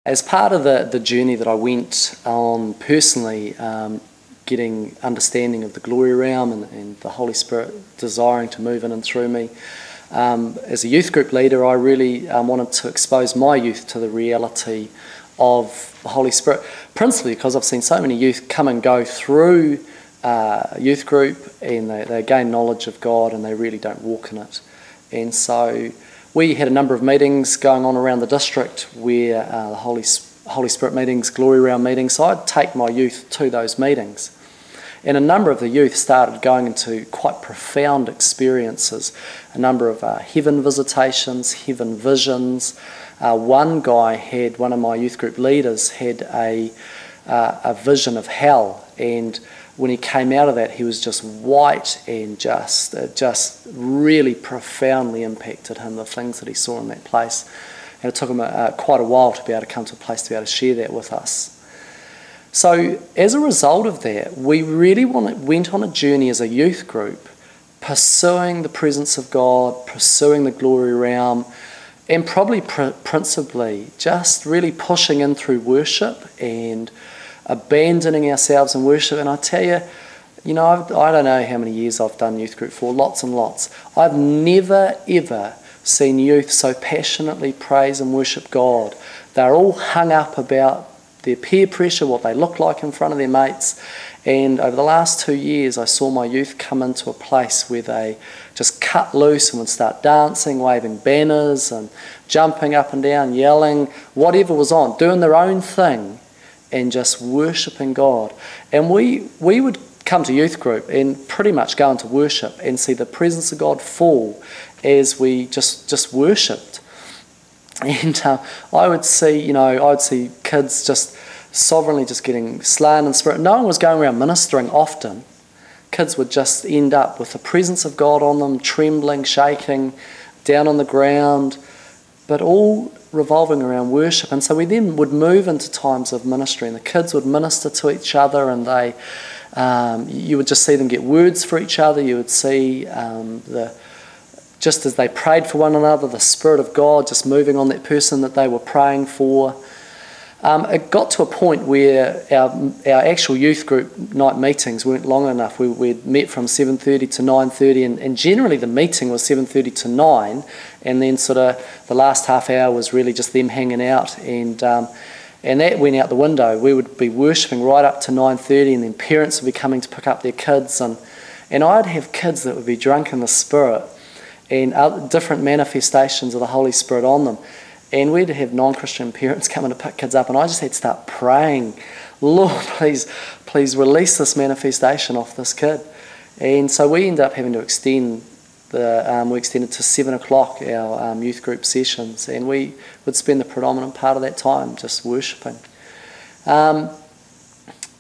As part of the journey that I went on personally, getting understanding of the glory realm and the Holy Spirit desiring to move in and through me, as a youth group leader, I really wanted to expose my youth to the reality of the Holy Spirit, principally because I've seen so many youth come and go through youth group, and they gain knowledge of God and they really don't walk in it. And so we had a number of meetings going on around the district where the Holy Spirit meetings, glory realm meetings, so I'd take my youth to those meetings. And a number of the youth started going into quite profound experiences, a number of heaven visitations, heaven visions. One of my youth group leaders had a vision of hell, and when he came out of that, he was just white, and just really profoundly impacted him, the things that he saw in that place. And it took him quite a while to be able to come to a place to be able to share that with us. So as a result of that, we really went on a journey as a youth group, pursuing the presence of God, pursuing the glory realm, and probably principally just really pushing in through worship and abandoning ourselves in worship. And I tell you, I don't know how many years I've done youth group for, lots and lots. I've never ever seen youth so passionately praise and worship God. They're all hung up about their peer pressure, what they look like in front of their mates. And over the last 2 years, I saw my youth come into a place where they just cut loose and would start dancing, waving banners and jumping up and down, yelling, whatever was on, doing their own thing and just worshipping God. And we would come to youth group and pretty much go into worship and see the presence of God fall as we just worshipped. And I would see kids just sovereignly just getting slain in spirit. No one was going around ministering often. Kids would just end up with the presence of God on them, trembling, shaking, down on the ground, but all revolving around worship. And so we then would move into times of ministry, and the kids would minister to each other, and you would just see them get words for each other. You would see just as they prayed for one another, the Spirit of God just moving on that person that they were praying for. It got to a point where our actual youth group night meetings weren't long enough. We'd met from 7:30 to 9:30, and generally the meeting was 7:30 to 9, and then sort of the last half hour was really just them hanging out, and that went out the window. We would be worshipping right up to 9:30, and then parents would be coming to pick up their kids, and I'd have kids that would be drunk in the Spirit, and other different manifestations of the Holy Spirit on them. And we'd have non-Christian parents coming to pick kids up, and I just had to start praying, Lord, please release this manifestation off this kid. And so we ended up having to extend we extended to 7 o'clock our youth group sessions, and we would spend the predominant part of that time just worshipping.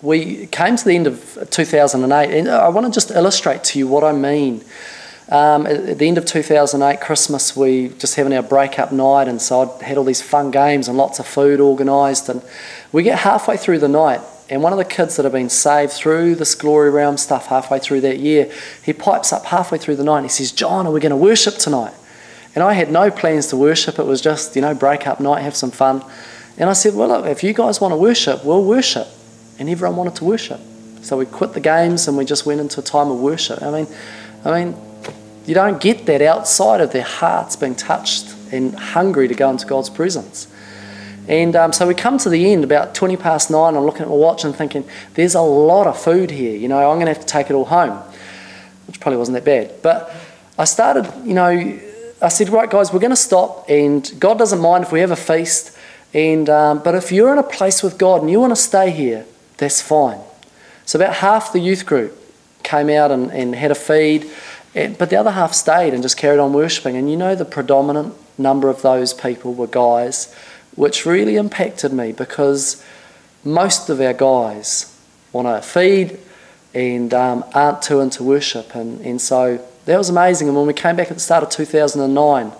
We came to the end of 2008, and I want to just illustrate to you what I mean. At the end of 2008, Christmas, we just having our break-up night, and so I had all these fun games and lots of food organised, and we get halfway through the night, and one of the kids that have been saved through this glory realm stuff halfway through that year, he pipes up halfway through the night and he says, "John, are we going to worship tonight?" And I had no plans to worship. It was just, break-up night, have some fun. And I said, "Well, look, if you guys want to worship, we'll worship." And everyone wanted to worship. So we quit the games and we just went into a time of worship. I mean, you don't get that outside of their hearts being touched and hungry to go into God's presence. And so we come to the end, about 20 past 9, I'm looking at my watch and thinking, there's a lot of food here, I'm going to have to take it all home, which probably wasn't that bad. But I started, I said, right guys, we're going to stop, and God doesn't mind if we have a feast, and but if you're in a place with God and you want to stay here, that's fine. So about half the youth group came out and had a feed, but the other half stayed and just carried on worshipping. And the predominant number of those people were guys, which really impacted me because most of our guys want to feed and aren't too into worship. And so that was amazing. And when we came back at the start of 2009,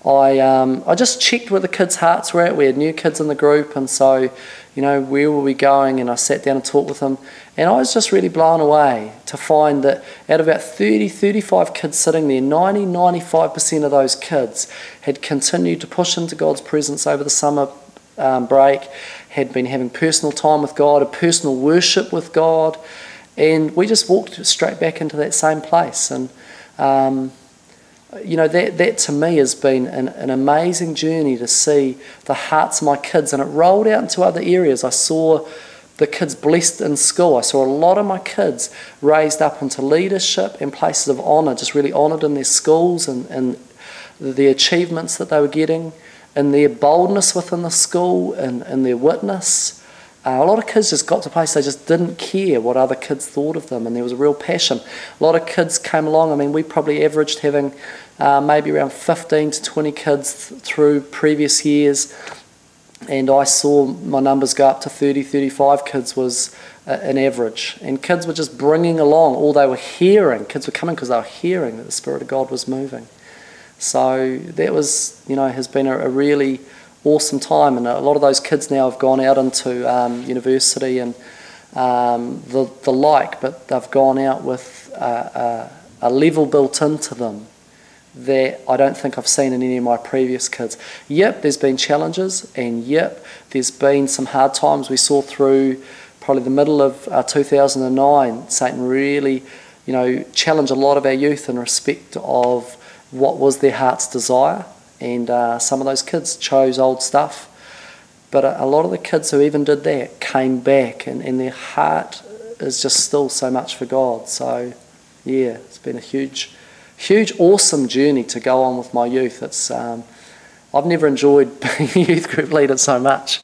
I just checked where the kids' hearts were at. We had new kids in the group, and so, where were we going? And I sat down and talked with them, and I was just really blown away to find that out of about 30, 35 kids sitting there, 95% of those kids had continued to push into God's presence over the summer break, had been having personal time with God, a personal worship with God, and we just walked straight back into that same place. And that to me has been an amazing journey to see the hearts of my kids, and it rolled out into other areas. I saw the kids blessed in school. I saw a lot of my kids raised up into leadership and places of honour, just really honoured in their schools and the achievements that they were getting, and their boldness within the school and their witness. A lot of kids just got to a place they just didn't care what other kids thought of them, and there was a real passion. A lot of kids came along. I mean, we probably averaged having maybe around 15 to 20 kids through previous years, and I saw my numbers go up to 30, 35 kids was an average. And kids were just bringing along all they were hearing. Kids were coming because they were hearing that the Spirit of God was moving. So that was, has been a really awesome time, and a lot of those kids now have gone out into university and the like, but they've gone out with a level built into them that I don't think I've seen in any of my previous kids. Yep, there's been challenges, and yep, there's been some hard times. We saw through probably the middle of 2009, Satan really, challenged a lot of our youth in respect of what was their heart's desire, and some of those kids chose old stuff. But a lot of the kids who even did that came back, and their heart is just still so much for God. So, yeah, it's been a huge, awesome journey to go on with my youth. It's I've never enjoyed being a youth group leader so much.